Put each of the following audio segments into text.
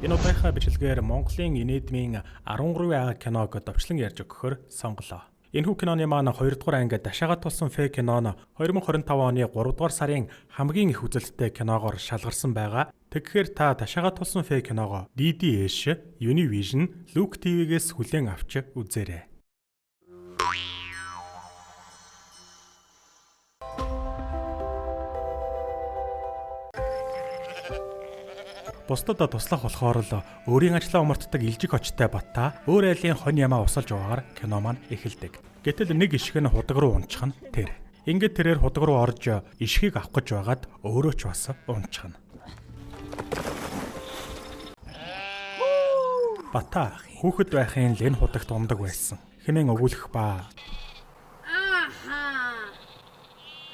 Энэ удаагийн бичлэгээр Монголын инэдмийн 13 киног довчлон ярьж өгөхөөр сонголоо. Энэхүү киноны маань 2 дугаар ангид дашаагаад тулсан фейк кино нь 2025 оны 3 дугаар сарын хамгийн их үзэлттэй киногоор шалгарсан байгаа. Тэгэхээр та дашаагаад тулсан фейк киногоо DDS, Univision, Look TV-гээс хүлээн авч үзээрэй. Бусдад туслах болохоор л өөрийн ажлаа умартдаг илжиг очтой Бата өөр айлын хонь ямаа усалж уугаар кино маань эхэлдэг. Гэтэл нэг ишг нь худаг руу унчихна тэр. Ингээд тэрээр худаг руу орж ишгийг авах гэж байгаад өөрөө ч бас унчихна. Бата хүүхэд байхын л энэ худагт ундаг байсан. Хэмээн өгүүлэх ба. Ааха.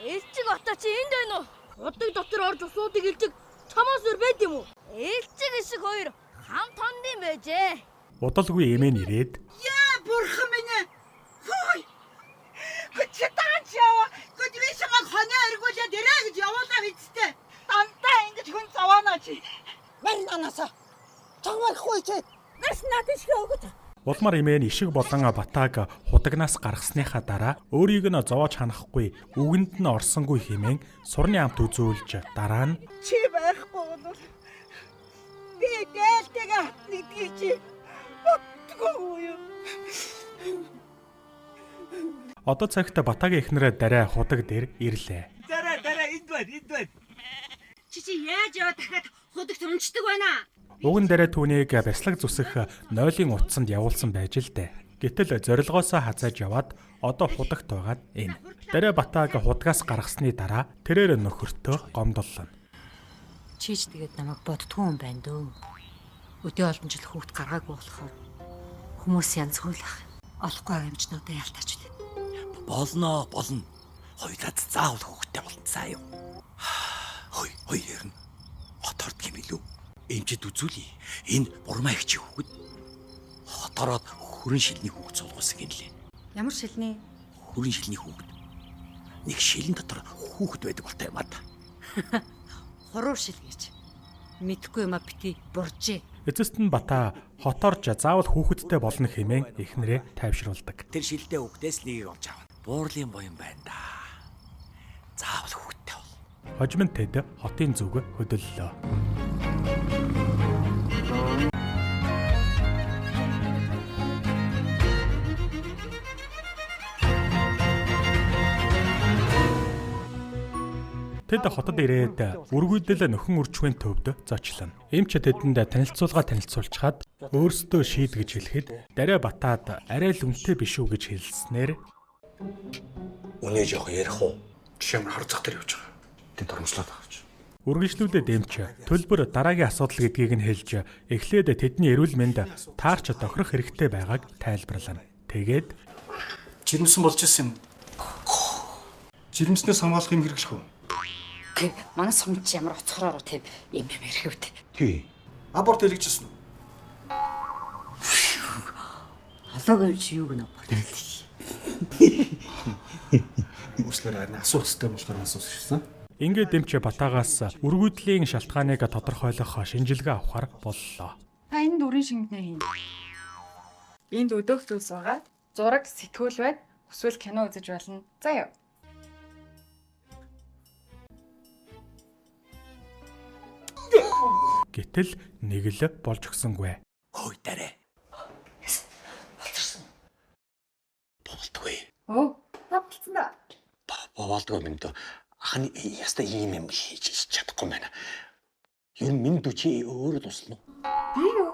Илжиг отоо чи энд байна уу? Худаг дотор орж усуудыг илжиг чамаас өр байд юм уу? Илжиг ишг хоёр хамт хонд юм байжээ. Удалгүй эмээ нэрээд Яа бурхан минь. Хөөе. Гүчтаач яа. Гүдвэшмаг хонио эргүүлээд ирээ гэж явуулаа бидтэй. Дандаа ингэж хүн зовооноо чи. Маринанасаа. Чамайхгүй чи. Нас надад шиг өгөөд. улмаар эмээ нь ишиг болон Батаг худагнаас гаргасныхаа дараа өөрийг нь зовоож ханахгүй үгэнд нь орсонгүй хэмээн сурны амт үзүүлж дараа нь Чи байхгүй бол би дээлтэйгээ хатнагдгийг чи боддгоо юу? одоо цагт Батагийн эхнэрээ дараа худаг дээр ирлээ. Дараа энд байна. Чи яаж яваа дахиад худагт унцдаг байна? Уган дараа түүнийг бяцлаг зүсэх нойлын утсанд явуулсан байж л дээ. Гэтэл зорилгоосоо хазааж яваад одоо худагт байгаад энэ. Дараа Батаг худгаас гаргасны дараа тэрээр нөхөртөө гомдоллоо. Чиж тэгээд намайг боддгүй юм байна дөө. Өдөө олон жил хүүхд гаргаагүй болохоор хүмүүс янз хүлэх. Олохгүй амжнуудаа ялтаач үлээ. Болно. Хоёулаа заавал хүүхдтэй болно заа юу. Хой ярина. Хоторд юм илүү. Эмчэд үзүүлээ. Энэ бурмаа их чи хүүхэд. Хотороод хүрэн шилний хүүхэд суулгуулсан гинлээ. Ямар шилний? Хүрэн шилний хүүхэд. Нэг шилэн дотор хүүхэд байдаг болтой юм аа та. Хуруу шил гэж. Мэдхгүй юм а бити буржээ. Эцэст нь Бата хоторж заавал хүүхэдтэй болно хэмээн эхнэрээ тайвшруулдаг. Тэр шилдээ хүүхдээс нэгийг олж авна. Буурлын боён байна да. Заавал хүүхдтэй бол. Хожимд тэд хотын зүг хөдөллөө. Тэд хотод ирээд үргүйдэл нөхөн үржихүйн төвд зочлоно. Эмч тэдэнд танилцуулчаад өөрсдөө шийдгэж хэлэхэд дараа Батад арай л үнэтэй биш үү гэж хэлснээр Үнэ жоох ярих уу? Жишээ нь хар зах дээр явж байгаа. Тэнд тормжлоод байгаа ч. үргэлжлүүлээд эмч төлбөр дараагийн асуудал гэдгийг нь хэлж эхлээд тэдний эрүүл мэнд таарч тохирох хэрэгтэй байгааг тайлбарлана. Тэгээд Жирэмсэн болж ирсэн юм. Жирэмснээс хамгаалах юм хэрэглэх үү? Манай сумч ямар оцхороор тийм юм ярих үү? Тий. Аборт хийлгэжсэн үү? Халаагүй чи юу гэнэ аборт. Үслэр харин асуух хэрэгтэй болохоор асуусчихсан. ингээд эмч Батагаас үргүйдлийн шалтгааныг тодорхойлох шинжилгээ авахар боллоо. Та энэ дүрийн шингэнэ хийн. Энд өдөөх зүйлс байгаа. Зураг, сэтгүүл байд. Эсвэл кино үзэж болно. За яа. Гэтэл нэг л болж өгсөнгүй. Хой дараа. Болтгүй. Оо, тавцсан да. Болдгоо минь дөө. Ахны яста ийм юм хийж чадахгүй байна. Ер нь минь дүү чи өөрөө туслана уу? Би юу?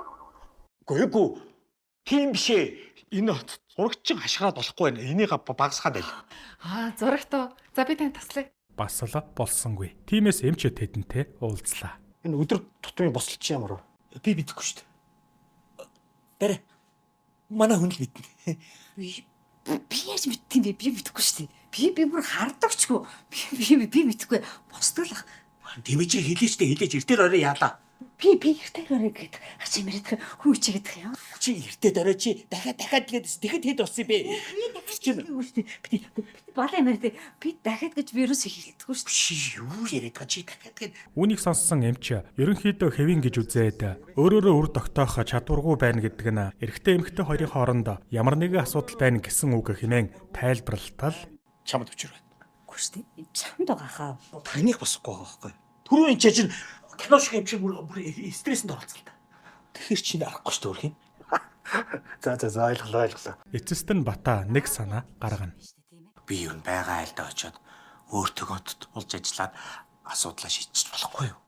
Гүйгүй. Тийм бишээ. Энэ зурагчин хашгираад болохгүй байна. Энийг багасгаад байл. Зурагтаа. За би тань таслая. Бас л болсонгүй. Тиймээс эмч тэдэнтэй уулзлаа. Энэ өдөр тутмын бослол чи ямар вэ? Би бидэхгүй шүү дээ. Дараа. Манай хүн л мэднэ. Би яаж мэдтiin бэ? Би мэдэхгүй шүү дээ. Би бүр хардагчгүй. Би мэдэхгүй. Босдолох. Тэмэж хэлээчтэй хэлээж эртээр орой яалаа. Би эртээ гараа гэдэг ачи мэрэдэх хүн чи гэдэг юм. Чи эртээ дөрөө чи дахиад лгээдс тэгэхэд хэд болсон юм бэ? Би балай мэрэдээ би дахиад гэж вирус хэлдэггүй шүү. Чи юу яриад байгаа чи дахиад гээд Үүнийг сонссон эмч ерөнхийдөө хэвэн гэж үзээд өөрөөрөө үр тогтоох чадваргүй байна гэдэг нь эрэгтэй эмэгтэй хоёрын хооронд ямар нэгэн асуудал байна гэсэн үг хэмээн тайлбарлалтал чамд өчр байна. Үгүй шүү дээ. Чамд байгаа хаа. Таныг босохгүй байгаа байхгүй. Түрүү энэ чинь кино шиг юм шиг бүр стрессэнд оролцсон та. Тэгэхээр чи арахгүй шүү дээ өрх юм. За ойлголоо. эцэст нь Бата нэг санаа гаргана. Би юу байгаа айлдаа очиод өөртөө олж ажиллаад асуудлаа шийдчих болохгүй юу?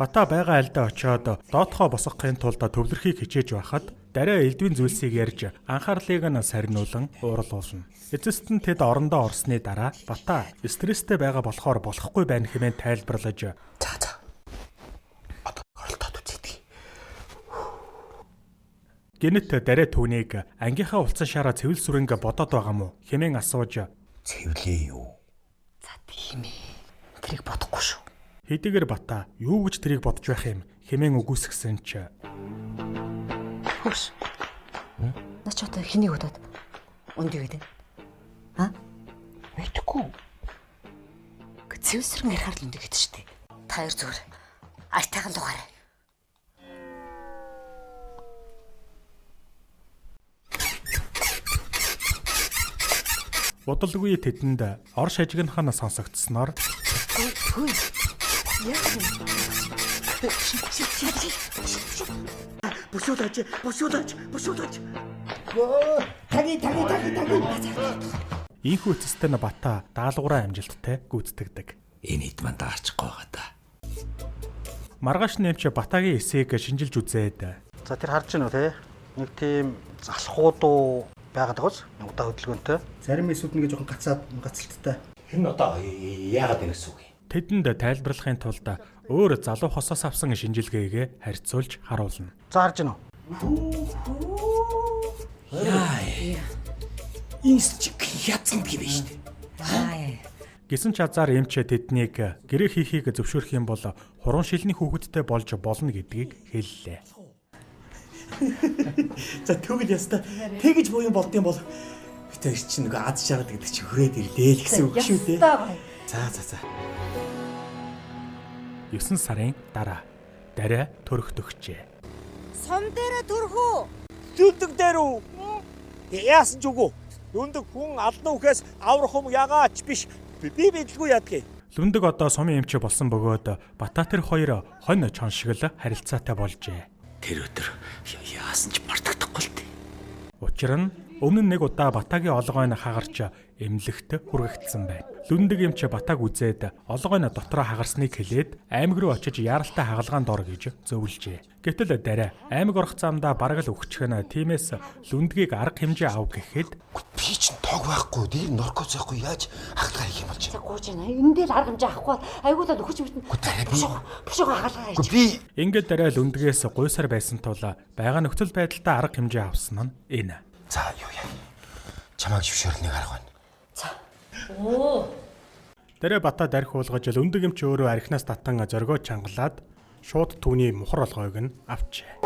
Бата байгаа айлдаа очиод доотхоо босгохын тулд төвлөрхийг хичээж байхад дараа элдвийн зүйлсийг ярьж анхаарлыг нь сарниулан уурлуулна. Эцэст нь тэд орондоо орсны дараа Бата стресстэй байгаа болохоор болохгүй байна хэмээн тайлбарлаж За. Одоо оролдоод үзье. гэнэт дараа түүнийг ангийнхаа улцан шаараа цэвэл сүрэнгэ бодоод байгаа мó хэмээн асууж Цэвлээ юу? За тийм ээ. Тэрийг бодохгүй шүү. хэдийгээр Бата юу гэж тэрийг бодож байх юм хэмээн үгүйсгсэн ч Хөөс. Нач одоо хэнийг удаад ундий гэдэг. А? Мэдгүй. Цэвсрэн ярихаар л ундий гэдэг шүү дээ. Та хоёр зүгээр айтайхан дугаарай. удалгүй тэдэнд ор шажигнахаа сонсогдсноор Хөөе. Босуулаач. ийхүү эцэстээ нь Бата даалгавраа амжилттай гүйцэтгэдэг. Энэ хэд ман даарчихгүй байгаа да. Маргааш нэмч Батагийн эсэйг шинжилж үзээд За тэр харж байна уу те? Нэг тийм залхуудуу байгаад байгаас удаа хөдөлгөөнтэй. Зарим эсүүд нэг жоохон гацалттай. Энэ одоо яагаад байна гэсэн үг юм? тэдэнд тайлбарлахын тулд өөр залуу хосоос авсан шинжилгээгээ харьцуулж харуулна. За харж байна уу? Инс язганд gibi шүү дээ. Аа. Гэсэн ч азар эмч тэднийг гэрээ хийхийг зөвшөөрөх юм бол хуран шилний хүүхэдтэй болж болно гэдгийг хэллээ. За тэгвэл яста тэгэж буян болд юм бол битэр чинь нөгөө аз шаргал гэдэг чинь хүрээд ирлээ л гэсэн үг шүү дээ. За. 9 сарын дараа дараа төрөх төгчээ. Сом дээрээ төрхөө. Зүлдэг дээр үү? Яасан ч үгүй. Дүндэг хүн алдан үхээс аврах юм ягаач биш. Би бидлгүй ядгийг. Лүндэг одоо сумын эмч болсон бөгөөд Бата тэр хоёр хонь чон шиг л харилцаатай болжээ. Тэр өдөр яасан ч мартагдахгүй л дээ. Учир нь өмнө нэг удаа Батагийн олгойн хагарч эмнэлэгт хүргэгдсэн байна. Лүндэг эмч Батаг үзээд олгойн дотроо хагарсныг хэлээд аймаг руу очиж яаралтай хагалгаанд ор гэж зөвлөжээ. Гэтэл дараа аймаг орох замдаа бараг л өгчих нь тиймээс Лүндгийг арга хэмжээ ав гэхэд Би ч тоог байхгүй. Дээр наркоз байхгүй яаж хахалгаа хийх юм болж байна. Гууж байна. Энэ дээр арга хэмжээ авахгүй айгуулаад өгч мэднэ. Бушиг хаалгаа хийж. Би ингээд дараа Лүндгээс гуйсаар байсан тул байгаа нөхцөл байдалтай арга хэмжээ авсан нь энэ. за юу яа. Чамайг зөвшөөрөлнийг арга байна. Дараа Бата дарих уулгаж Лүндэг эмч өөрөө архинаас татан зоргоо чангалаад шууд түүний мухар олгойг нь авчээ.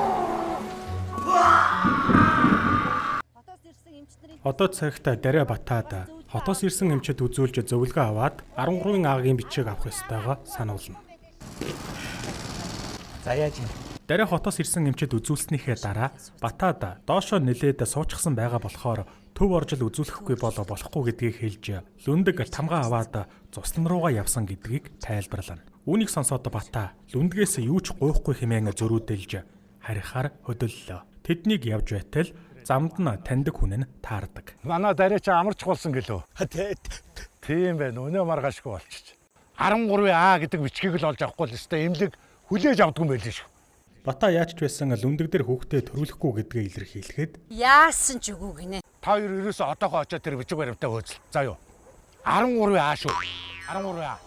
Одоо цагт дараа Батад хотоос ирсэн эмчэд үзүүлж зөвлөгөө аваад 13-ын аагийн бичиг авах ёстойгоо сануулна. За яаж юм? Дараа хотоос ирсэн эмчэд үзүүлснийхээ дараа Батад доошоо нэлээд суучихсан байгаа болохоор төв оржил үзүүлэхгүй болохгүй гэдгийг хэлж Лүндэг тамгаа аваад цуслан руугаа явсан гэдгийг тайлбарлана. Үүнийг сонсоод Бата Лүндгээс юу ч гуйхгүй хэмээн зөрүүдэлж харихаар хөдөллөө. Тэднийг явж байтал замд нь таньдаг хүн нь таардаг. Манай дараач амарч болсон гэлөө. Тийм байна. Өнөө маргаашгүй болчих. 13А гэдэг бичгийг л олж авахгүй л өстой эмнэлэг хүлээж авдгүй юм байл шүү. Бата яаж ч байсан Лүндэг дээр хүүхдээ төрүүлэхгүй гэдгээ илэрхийлэхэд Яасан ч үгүй гинэ. Та хоёр ерөөсөө одоогоо очоод тэр бичиг баримтаа хөөцөл. За юу. 13А шүү. 13А.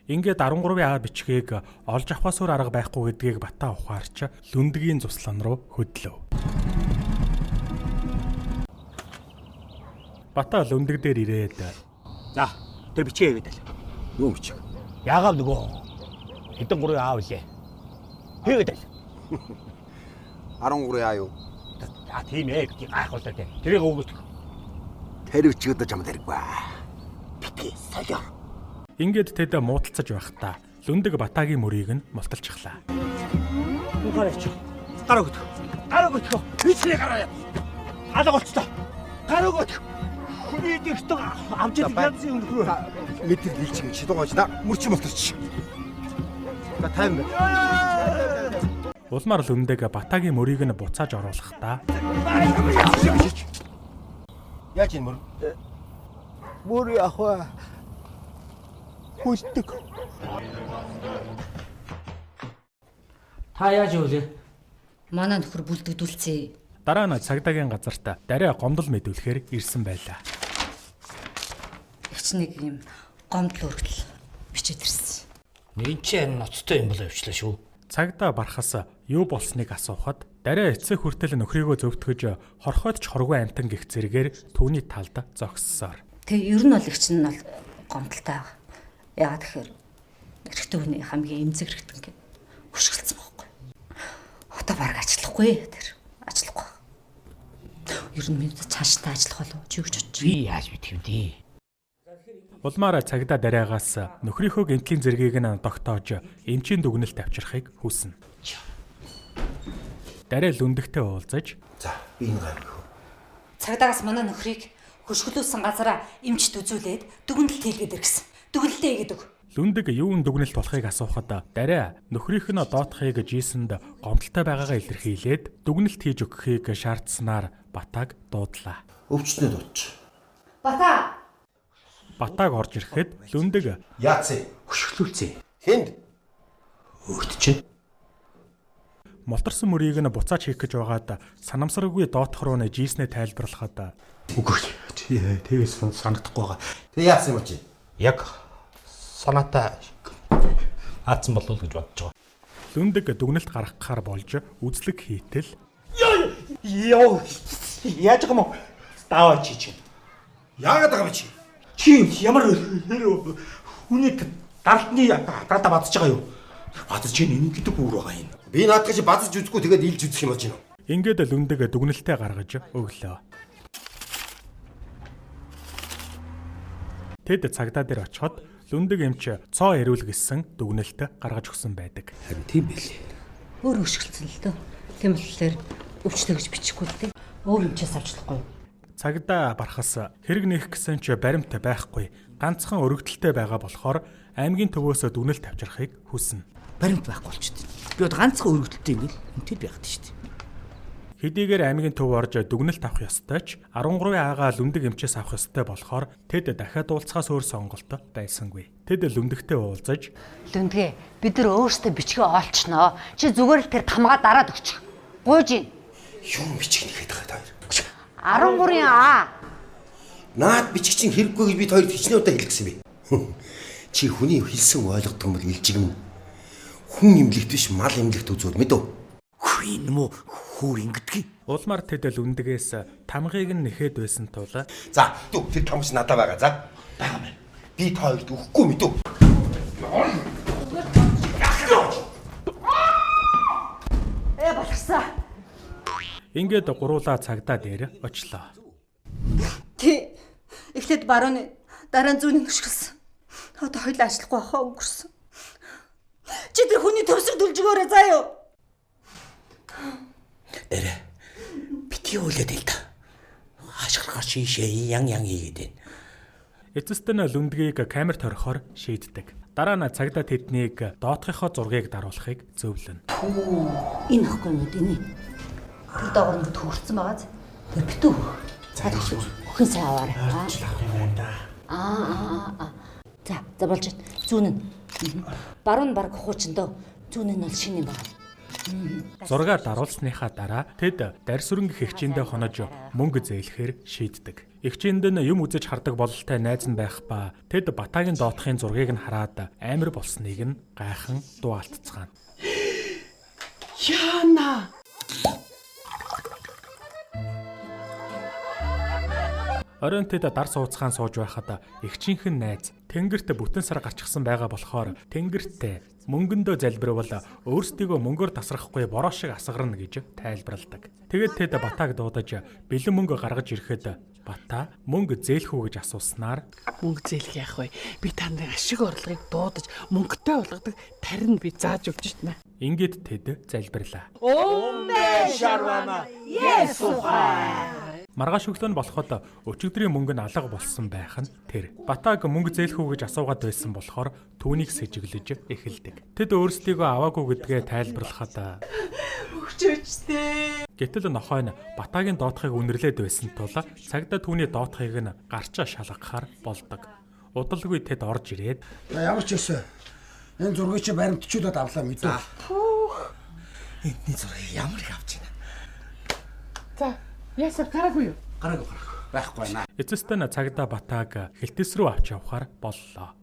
ингээд 13А бичгийг олж авахаас өөр арга байхгүй гэдгийг Бата ухаарч Лүндгийн цуслан руу хөдлөв. Бата Лүндэг дээр ирээд За тэр бичээ хийгээд л. Юу бичиг? Яагаад нөгөө Хэдэн 3 аа үлээ. Хийгээд байл. 13 аа юу? Тийм ээ гэж гайхуулдаг те. Тэрийг өгөөд. Тэрвчгээд чамд хэрэггүй. Битгий соёо. Ингээд тэд муудалцаж байхдаа Лүндэг Батагийн мөрийг нь мулталчихлаа. Гараач. Гараа өгөх. Гараа өгөх. Бичрээ гараа. Алга болцоо. Гараа өгөх. Хүний дэртэг амжид янзын өнгөрөө. Мэдэр дийлчих шидуугаач да. Мөрчим болторч. За тайм. Улмаар Лүндэг Батагийн мөрийг нь буцааж оруулахдаа Яаж энэ мөр? Мөр яхаа. Хүлдэг. Та яаж өвлөө? Манай нөхөр бүлдэгдүүлцээ. дараа нь цагдаагийн газарт дариа гомдол мэдүүлэхээр ирсэн байлаа. Их нэг юм гомдол өргөл бичээд ирсэн. Нин чи харин ноцтой юм болоо явчлаа шүү. Цагдаа барахаас юу болсныг асуухад дариа эцэг хүртэл нөхрийгөө зөвтгөж хорхойд ч хоргүй амтан гих зэрэгээр түүний талд зогссоор. Тэгээ ер нь бол их чинь бол гомдолтой байгаа. Яагаад тэгэхээр эрэгтэй хүний хамгийн эмзэг эрэгтэн гэх хөшгөлцсөн байхгүй. Одоо бараг ажиллахгүй тэр. Ажиллахгүй. Ер нь минь цаашдаа ажиллах болов уу? Чи юу гэж бодож байна? Би яаж мэдв дээ. Улмаараа цагдаа дараагаас нөхрийнхөө гэмтлийн зэргийг нь тогтоож эмчийн дүгнэлт авчрахыг хүснэ. Дариа Лүндэгтэй уулзаж За би энэ гайг. Цагдаагаас манай нөхрийг хөшгөлүүлсэн газараа эмчд үзүүлээд дүгнэлт хийлгээд иргэсэн. Дүгнэлтээ хийгээд өг. Лүндэг юун дүгнэлт болохыг асуухад дариа нөхрийнх нь доотхыг Жисэнд гомдолтой байгаагаа илэрхийлээд дүгнэлт хийж өгөхийг шаардсанаар Батаг дуудлаа. Өвчтөд дууч. Бата! Батаг орж ирэхэд Лүндэг Яацээ. Хөшгөлүүлцээ. Хэнд? Өгт чинь. Молторсон мөрийг нь буцааж хийх гэж байгаад санамсаргүй доотх руу Жиснээ тайлбарлахад Үгүй. Тэгээс санагдахгүй байгаа. Тэг яасан юм чи? Яг санаатай аацсан болов уу гэж бодож байгаа. Лүндэг дүгнэлт гаргахаар болж үзлэг хийтэл Йоо. Яаж байгаа юм? Даавар чи чинь. Яагаад байгаа юм чи? Чи ямар хүний дардны аппарата бадж байгаа юу? Бадж чинь энэ гэдэг үр байгаа юм. Би наадах чи базж үзэхгүй тэгээд илж үзэх юм болж байна. ингээд Лүндэг дүгнэлтээ гаргаж өглөө. Тэд цагдаа дээр очиход Лүндэг эмч цоо ирүүл гэсэн дүгнэлт гаргаж өгсөн байдаг. Харин тийм байлээ. Өөр хөшгөлцөн л дөө. Тийм болохоор өвчтэй гэж бичихгүй л дээ. Өөр юмчаас авчлахгүй. Цагдаа барахаас хэрэг нээх гэсэн ч баримт байхгүй. Ганцхан өргөдөлтэй байгаа болохоор аймгийн төвөөс дүгнэлт авчрахыг хүснэ. Баримт байхгүй болчихсон. Би одоо ганцхан өргөдөлтэй юм л үнтэй байгаад шүү дээ. Хэдийгээр аймгийн төв орж дүгнэлт авах ёстой ч 13 аагаа Лүндэг эмчээс авах ёстой болохоор тэд дахиад уулзахаас өөр сонголт байсангүй. Тэд Лүндэгтэй уулзаж Лүндгээ бид нар өөрсдөө бичгээ олчноо. Чи зүгээр л тэр тамгаа дараад өгчих. Гуйж ийн. Юм бичих нэхэд байгаа хоёр. 13 аа. Наад бичих чинь хэрэггүй гэж бид хоёр хичнээн удаа хэлчихсэн би. Чи хүний хэлсэн ойлгодог юм бол илжигэн. Хүн имлэгт биш мал имлэгт үзүүл мэдв. Хүйн мө хүү ингэдэг. улмаар тэд Лүндгээс тамгыг нь нэхэд байсан тул За дүү тэр тамч надад байгаа. За байгаа мэн. Би та хоёрт өгөхгүй мэдв. Болгосон. ингээд гуруула цагдаа дээр очлоо. Тий. Эхлээд барууны дараа нь зүүнийг хөшгөлсөн. Одоо хоёул ажиллахгүй хаа өнгөрсөн. Чи тэр хүний төвсөр дүлж өгөөрэй заа юу. Эрэ. Бити үлээд л та. Хашгиргаар шишээ ян хийгээд байна. Эцэст нь Лүндгийг камерт орхихоор шийддэг. Дараа нь цагдаа тэднийг доотхийнхоо зургийг даруулахыг зөвлөнө. Энэ ахгүй юм дээ. Тэр доогор төгөрцөн байгаа. Тэр битүү. Цаад өхөн сайн аваарай. За болж байна. Зүүн нь. Баруун баг хуучин дөө. Зүүн нь бол шинэ юм байна. Зургаар даруулсныхаа дараа тэд дарьсүрэнг хэгчиндээ хонож мөнгө зээлэхээр шийддэг. Эгчинд нь юм үзэж хардаг бололтой найз нь байх ба тэд Батагийн доотхын зургийг нь хараад амар болсныг нь гайхан дуу алдцгаана. Яна. Оройн тэд дар сууцхан сууж байхад эгчийнхэн найз тэнгэрт бүтэн сар гарчихсан байгаа болохоор тэнгэртээ мөнгөндөө залбирвал өөрсдийгөө мөнгөөр тасрахгүй бороо шиг асгарна гэж тайлбарладаг. Тэгээд тэд Батааг дуудаж бэлэн мөнгө гаргаж ирэхэд Бата мөнгө зээлэх үү гэж асууснаар мөнгө зээлэх яах вэ? Би танд ашиг орлогыг дуудаж мөнгөтэй болгодог тарин би зааж өгч шнэ. Ингээд тэд залбирлаа. Омбе шарвана Есухай. Маргааш өглөө нь болоход өчигдрийн мөнгө нь алга болсон байх нь тэр. Батааг мөнгө зээлэх үү гэж асуугаад байсан болохоор түүнийг сэжиглэж эхэлдэг. Тэд өөрсдийгөө аваагүй гэдгээ тайлбарлахад Өчөөчтэй. гэтэл нохой нь Батагийн доотхыг үнэрлээд байсан тул цагдаа түүний доотхыг нь гарчаа шалгахаар болдог. Удалгүй тэд орж ирээд Ямар ч өсөө. Энэ зургийг чи баримтчуулаад авлаа мэдээ. Эдний зургийг ямар их авч байна. За, ясаа гараагүй юу? Гараагүй. Байхгүй байна. эцэстээ нь цагдаа Батааг хилтэс рүү авч явахаар боллоо.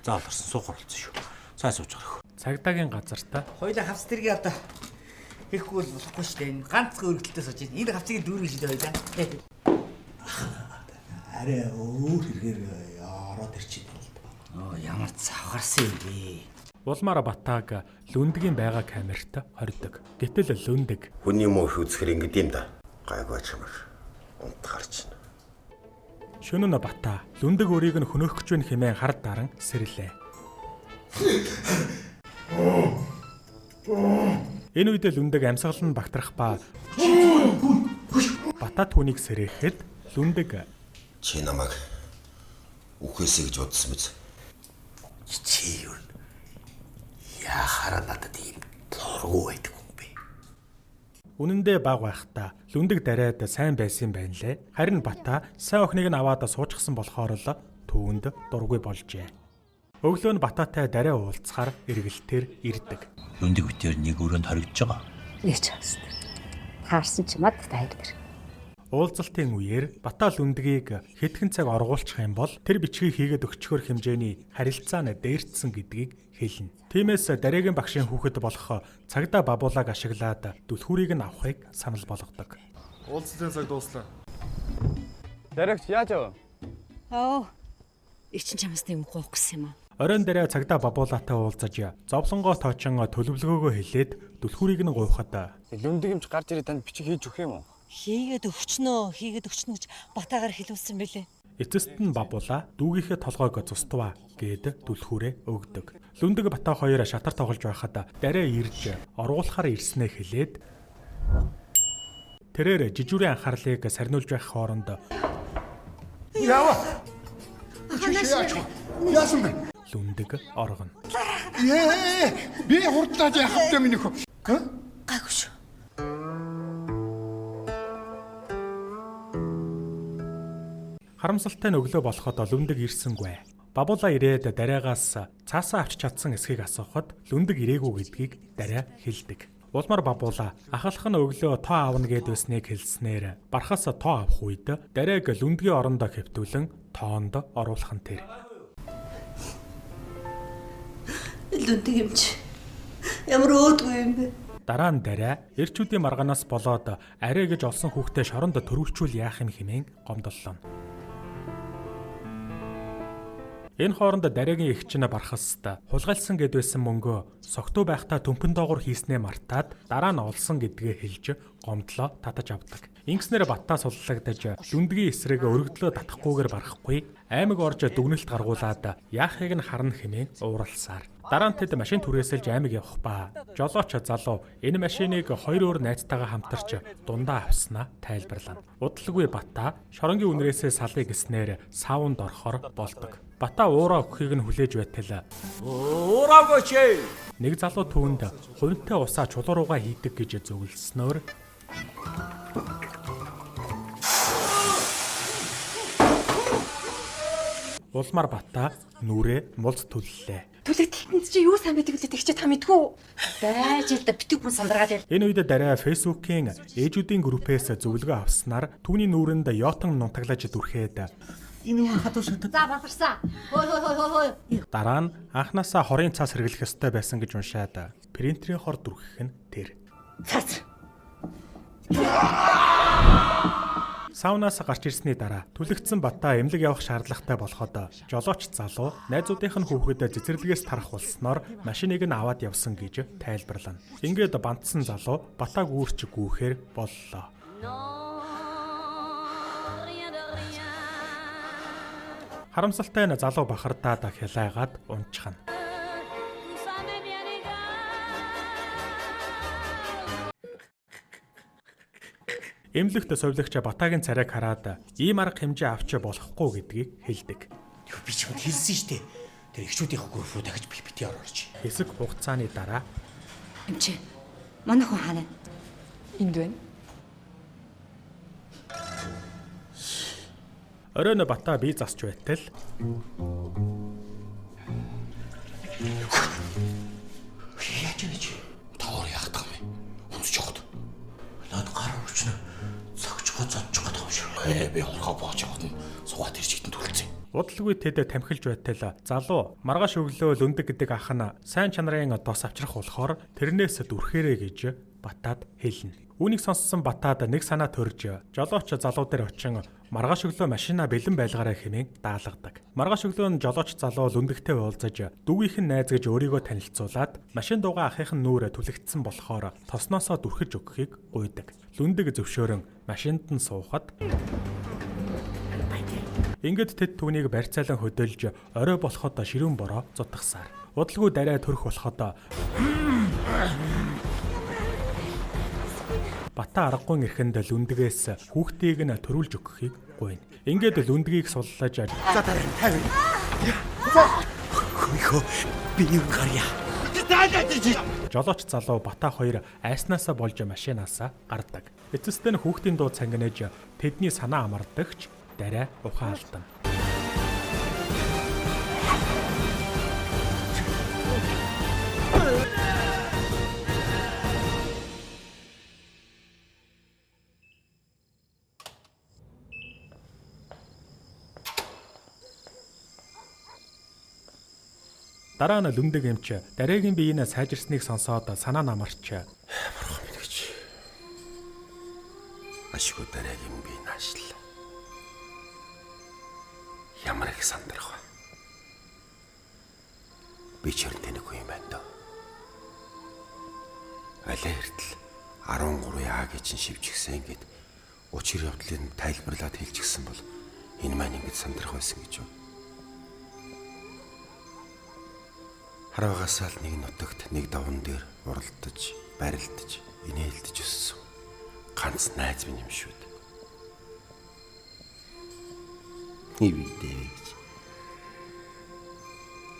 За олорсон суухар болсон шүү. Цай сууж гарах. Цагдаагийн газартаа Хоёлаа хавц тэргийг одоо хийхгүй бол болохгүй шүү дээ. Ганцхан өргөлтөө сууж байна. Энэ хавцыг дүүргэж шидэ хоёлаа. Арай өөр хэрэгээр ороод ирчихсэн юм л. Ямар завхарсан юм бэ? улмаар Батааг Лүндгийн байгаа камерт хордог. Гэтэл Лүндэг Хүний мөнх үзэхэр ингэдэм юм да. Гайгүй чамар. Унтгарч байна. шөнө нь Бата Лүндэг өрийг нь хөнөөх гэж байна хэмээн хар даран сэрлээ. Энэ үед Лүндэг амьсгал нь багтрах ба Бата түүнийг сэрэхэд Лүндэг Чи намайг үхээсэй гэж бодсон биз? Чи юу? Яхаараа надад ийм дургу байдаг юм бэ? үнэндээ баг байхдаа Лүндэг дараад сайн байсан байна лээ. Харин Бата сайн охиныг нь аваад суучсан болохоор л түүнд дургүй болжээ. Өглөө нь Бататай дараа уулзахаар эргэлтээр ирдэг. Лүндэг битээр нэг өрөөнд хоригдож байгаа. Нээч хааст. Таарсан ч мад тайр дээр. Уулзалтын үеэр Бата Лүндгийг хэдхэн цаг оргуулчих юм бол тэр бичгийг хийгээд өгчхөр хэмжээний харилцаа нь дээрдсэн гэдгийг хэлнэ. Тиймээс дараагийн багшийн хүүхэд болох цагдаа Бабуулаг ашиглаад дүлхүүрийг нь авахыг санал болгодог. Уулзалтын цаг дууслаа. Дараагч яаж аваа? Ичин чамаас юм гоох гэсэн юм аа. Оройн дараа цагдаа Бабуулаатай уулзаж зовлонгоо тоочин төлөвлөгөөгөө хэлээд дүлхүүрийг нь гуйхад Лүндэг юмч гарч ирээд танд бичиг хийж өгөх юм уу? Хийгээд өгчнөө гэж Батаагаар хэлүүлсэн бэлээ. Эцэст нь Бабуулаа дүүгийнхээ толгойг зустваа гэд дүлхүүрээ өгдөг. Лүндэг Бата хоёр шатар тоглож байхад дараа ирж оргуулахаар ирснээ хэлээд тэрээр жижүүрийн анхаарлыг сарниулж байх хооронд Яава. Яасан бэ? Лүндэг оргоно. Би хурдлаад яхав минь нөхө. Гайгүй шүү. Харамсалтай нь өглөө болоход Лүндэг ирсэнгүй. Бабуулаа ирээд дараагаас цаасаа авч чадсан эсхийг асуухад Лүндэг ирээгүй гэдгийг дараа хэлдэг. Улмаар Бабуулаа ахалах нь өглөө тоо аавна гэд байсныг хэлснээр бархаас тоо авах үед дарааг Лүндгийн орондоо хэвтүүлэн тоонд оруулах нь тэр. Лүндэг юмч. Ямар өөдгүй юм бэ? Дараа нь дараа эрчүүдийн марганаас болоод арай гэж олсон хүүхдээ шоронд төрүүлчүүл яах юм хэмээн гомдлоо. Энэ хооронд дараагийн эгч нь бархаст хулгайлсан гэд байсан мөнгөө согтуу байхдаа төмпөн доогуур хийснээ мартаад дараа нь олсон гэдгээ хэлж гомдлоо татаж авдаг. Ингэснээр Баттаа суллагдаж Лүндгийн эсрэг өргөдлөө татахгүйгээр барахгүй аймаг орж дүгнэлт гаргуулад яахыг нь харна хэмээн ууралсаар. Дараа нь тэд машин түрээсэлж аймаг явах ба жолооч залуу энэ машиныг хоёр өөр найзтайгаа хамтарч дундаа авснаа тайлбарлана. Удалгүй Баттаа шоронгийн үнрээсээ салъя гэснээр саунд орохоор болдог. Бата уураа өгөхийг нь хүлээж байтал Уураагүй чи. нэг залуу түүнд хувинтай усаа чулуу руугаа хийдэг гэж зөвлөснөөр улмаар Бата нүрээ мулц төллөө. Түлэг техникч чи юу сайн байдаг вэ? Тэгчээ та мэдгүй. Байж л да битүү хүн сандраад яа. Энэ үед дараа Facebook-ийн ээжүүдийн группээс зөвлөгөө авснаар түүний нүүрэнд Йотон нунтаглаж дүрхээд Энэ хүн хатуу шатад. За бадарсан. Хой. дараа нь анхнаасаа хорийн цаас хэрэглэх ёстой байсан гэж уншаад принтерийн хор дүрхэх нь тэр. Цаас. Саунаас гарч ирсний дараа түлэгдсэн Батаа эмнэлэг явах шаардлагатай болоход жолооч залуу найзуудынх нь хүүхэд цэцэрлэгээс тарах болсноор машиныг нь аваад явсан гэж тайлбарлана. Ингээд бантсан залуу Батааг үүрч гүүхээр боллоо. Харамсалтай нь залуу бахардаад хялайгаад унчхана. Эмнэлэгт сувилагч Батаагийн царайг хараад ийм арга хэмжээ авч болохгүй гэдгийг хэлдэг. Би ч хэлсэн шүү дээ. Тэр эхчүүдийн групп руу дахиж бити орооч. Хэсэг хугацааны дараа Эмчээ. Манай хүн хаана? Энд байна. оройн Батаа бие засч байтал яаж ингэж тоор яах вэ? Унсч явах. Наад гар хүчнэ. Цогчгоо зодчих гэдэг юм шүү. Би хорхоо боож яваад нь суугаад ирчихсэн төлцөө. Удалгүй тэд тамхилж байтал залуу маргааш өглөө Лүндэг гэдэг ах нь сайн чанарын дос авчрах болохоор тэрнээс дүрхээрэ гэж Батаад хэлнэ. Үүнийг сонссон Батаад нэг санаа төрж жолооч залуу дээр очин маргааш өглөө машина бэлэн байлгаарай хэмээн даалгадаг. Маргааш өглөө нь жолооч залуу Лүндэгтэй уулзаж дүүгийнх нь найз гэж өөрийгөө танилцуулаад машин дуугаа ахих нь нүрэ түлэгдсэн болохоор тосноосоо дүрхэж өгөхийг гуйдаг. Лүндэг зөвшөөрөн машинд нь суухад ингээд тэд түүнийг барьцаалан хөдөлж орой болоход ширүүн бороо зутгасаар. Удалгүй дарай төрөх болоход Батаа аргагүй ирэхэнд Лүндгээс хүүхдийг нь төрүүлж өгөхийг гуйна. Ингээд Лүндгийг суллаж За дараа нь тавь. Хөөе. Би юу гарья. Жолооч залуу Батаа хоёр айснаасаа болж машинаасаа гардаг. Эцэстээ нь хүүхдийн дуу цангинаж тэдний санаа амардагч дарай ухаалтана. Дараа нь Лүндэг эмч дараагийн биеийн сайжирсныг сонсоод санаа намарч Мархан мэдгэж. Ашгүй дараагийн би наашлаа. Ямар их сандрах вэ? Би ч өртөнөхгүй юм байна даа. Алей хүртэл 13А гэж шивжигсэн гэд учир явдлыг тайлбарлаад хэлчихсэн бол энэ маань ингэж сандрах байсан гэж юу? Хараагасаа л нэг нутагт нэг даван дээр уралдаж, барилдаж, инээлдэж өссөн. Ганц найз минь юм шүү дээ. Нивидээ гэж.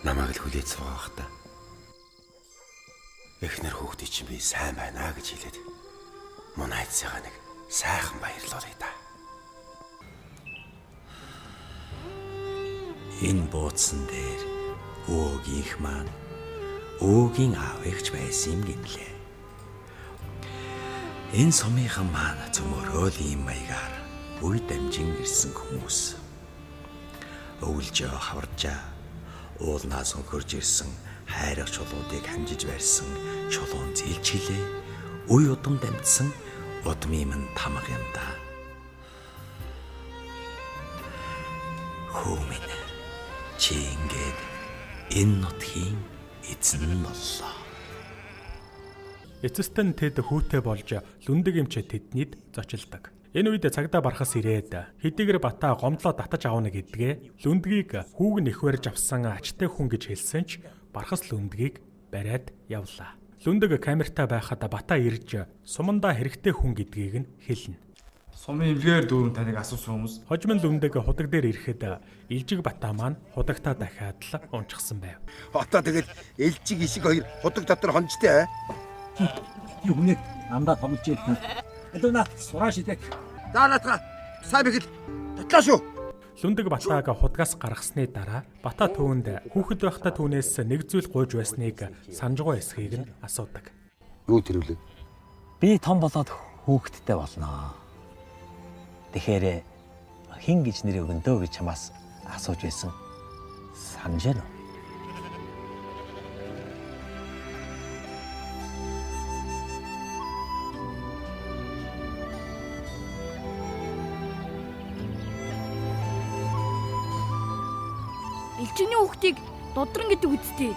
Намайг л хүлээж суугаах та. Эхнэр хүүхдий чинь би сайн байна гэж хэлээд мөн найзсайгаа нэг сайхан баярлуулъя да. Энэ бууцсан дээр өвгийнх маань өвгийн аав эгч байсан юм гинлээ. Энэ сумынхан маань цөмөрөөл ийм маягаар үе дамжин ирсэн хүмүүс. Өвлжөө хаваржаа уулнаас өнхөрж ирсэн хайрах чулуудыг хамжиж барьсан чулуун зээлчилээ. Үе удам дамжсан удмын мань тамга юм да. Хөөмэн чи ингээд энэ нутгийн эзэн боллоо. Эцэстэн тэд хүүтэй болж Лүндэг эмч тэднийд зочилдог. Энэ үед цагдаа барахас ирээд хэдийгээр Батаа гомдлоо татаж авна гэдгээ Лүндгийг хүүг нь их барьж авсан ачтай хүн гэж хэлсэн ч барахас Лүндгийг бариад явлаа. Лүндэг камертаа байхад Батаа ирж сумандаа хэрэгтэй хүн гэдгийг нь хэлнэ. Сумын эмнэлгээр дүүрэн таныг асуусан хүмүүс. Хожим Лүндэг худаг дээр ирэхэд Илжиг Батаа маань худагтаа дахиад л унчсан байв. Одоо тэгэл Илжиг ишиг хоёр худаг дотор хонжтой. Юу нэг амдаа тоглож ирсэн. Элүүна сураа шидэг. За наатга сайн бигэл татлаа шүү. Лүндэг Батааг худгаас гаргасны дараа Батаа түүнд хүүхэд байхдаа түүнээс нэг зүйл гуйж байсныг санджгүй эсхийг нь асуудаг. Юу тэрвлээ? Би том болоод хүүхэдтэй болноо. Тэгэхээр хин гэж нэр өгөндөө гэж чамаас асууж байсан. Санаж байна уу? Элчигний хүүхдийг додрон гэдэг үсттэй.